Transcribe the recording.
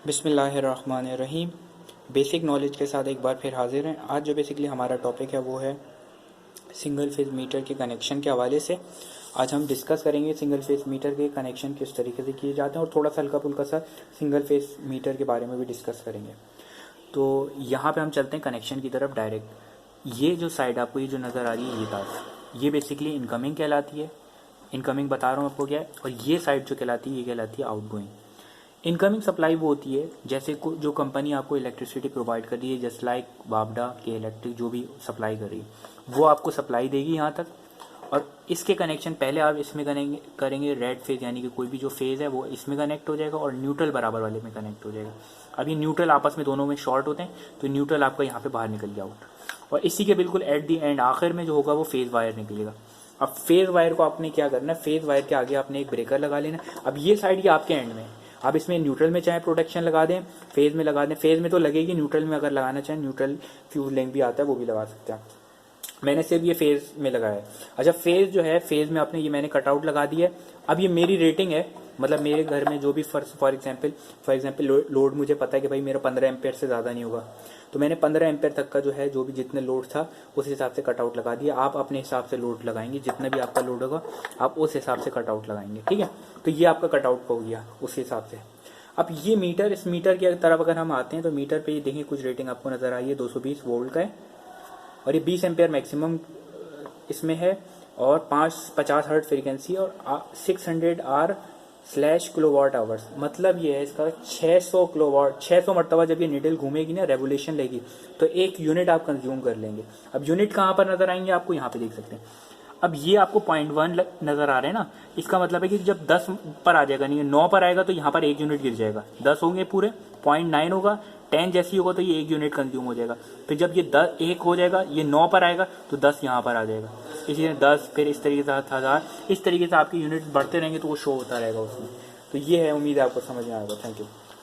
बिस्मिल्लाहिर्रहमानिर्रहीम। Basic knowledge के साथ एक बार फिर हाजिर हैं। आज जो बेसिकली हमारा टॉपिक है वो है सिंगल फेज मीटर के कनेक्शन के हवाले से। आज हम डिस्कस करेंगे सिंगल फेज मीटर के कनेक्शन किस तरीके से किए जाते हैं और थोड़ा सा हल्का फुल्का सा सिंगल फेज मीटर के बारे में भी डिस्कस करेंगे। तो यहाँ पे हम चलते हैं कनेक्शन की तरफ डायरेक्ट। ये जो साइड आपको ये जो नज़र आ रही है ये तार, ये बेसिकली इनकमिंग कहलाती है। इनकमिंग बता रहा हूँ आपको क्या है। और ये साइड जो कहलाती है ये कहलाती है आउटगोइंग। इनकमिंग सप्लाई वो होती है जैसे जो कंपनी आपको इलेक्ट्रिसिटी प्रोवाइड कर रही है, जस्ट लाइक बाबडा के इलेक्ट्रिक जो भी सप्लाई कर रही है वो आपको सप्लाई देगी यहाँ तक। और इसके कनेक्शन पहले आप इसमें करेंगे रेड फेज, यानी कि कोई भी जो फेज है वो इसमें कनेक्ट हो जाएगा और न्यूट्रल बराबर वाले में कनेक्ट हो जाएगा। अब ये न्यूट्रल आपस में दोनों में शॉर्ट होते हैं तो न्यूट्रल आपका यहाँ पे बाहर निकल गया आउट। और इसी के बिल्कुल एट दी एंड आखिर में जो होगा वो फेज वायर निकलेगा। अब फेज वायर को आपने क्या करना है, फेज वायर के आगे आपने एक ब्रेकर लगा लेना। अब ये साइड ये आपके एंड में है। आप इसमें न्यूट्रल में चाहे प्रोटेक्शन लगा दें, फेज में लगा दें, फेज में तो लगेगी, न्यूट्रल में अगर लगाना चाहें न्यूट्रल फ्यूज लेंथ भी आता है वो भी लगा सकते हैं। मैंने सिर्फ ये फेज में लगाया है। अच्छा, फेज जो है फेज में आपने ये मैंने कटआउट लगा दिया है। अब ये मेरी रेटिंग है, मतलब मेरे घर में जो भी फॉर एग्जाम्पल लोड मुझे पता है कि भाई मेरा 15 एम्पेयर से ज़्यादा नहीं होगा, तो मैंने 15 एम्पेयर तक का जो है जो भी जितने लोड था उस हिसाब से कटआउट लगा दिया। आप अपने हिसाब से लोड लगाएंगे, जितना भी आपका लोड होगा आप उस हिसाब से कटआउट लगाएंगे, ठीक है। तो ये आपका कटआउट हो गया उस हिसाब से। अब ये मीटर, इस मीटर की तरफ अगर हम आते हैं तो मीटर पे ये देखिए कुछ रेटिंग आपको नजर आई है, 220 वोल्ट का है और ये 20 एम्पेयर मैक्सिमम इसमें है और 50 हर्ट फ्रीक्वेंसी और 600 आर स्लैश किलोवाट आवर्स। मतलब ये है इसका 600 किलोवाट, 600 मरतबा जब ये निडल घूमेगी ना, रेवोल्यूशन लेगी, तो 1 यूनिट आप कंज्यूम कर लेंगे। अब यूनिट कहाँ पर नजर आएंगे आपको, यहाँ पे देख सकते हैं। अब ये आपको 0.1 नजर आ रहे हैं ना, इसका मतलब है कि जब 10 पर आ जाएगा, नहीं 9 पर आएगा तो यहाँ पर 1 यूनिट गिर जाएगा। 10 होंगे पूरे, 0.9 होगा, 10 जैसी होगा तो ये 1 यूनिट कंज्यूम हो जाएगा। फिर जब ये 10 1 हो जाएगा, ये 9 पर आएगा तो 10 यहाँ पर आ जाएगा। इसी 10, फिर इस तरीके से 1000, इस तरीके से आपके यूनिट बढ़ते रहेंगे तो वो शो होता रहेगा उसमें। तो ये है, उम्मीद है आपको समझ में आएगा। Thank you.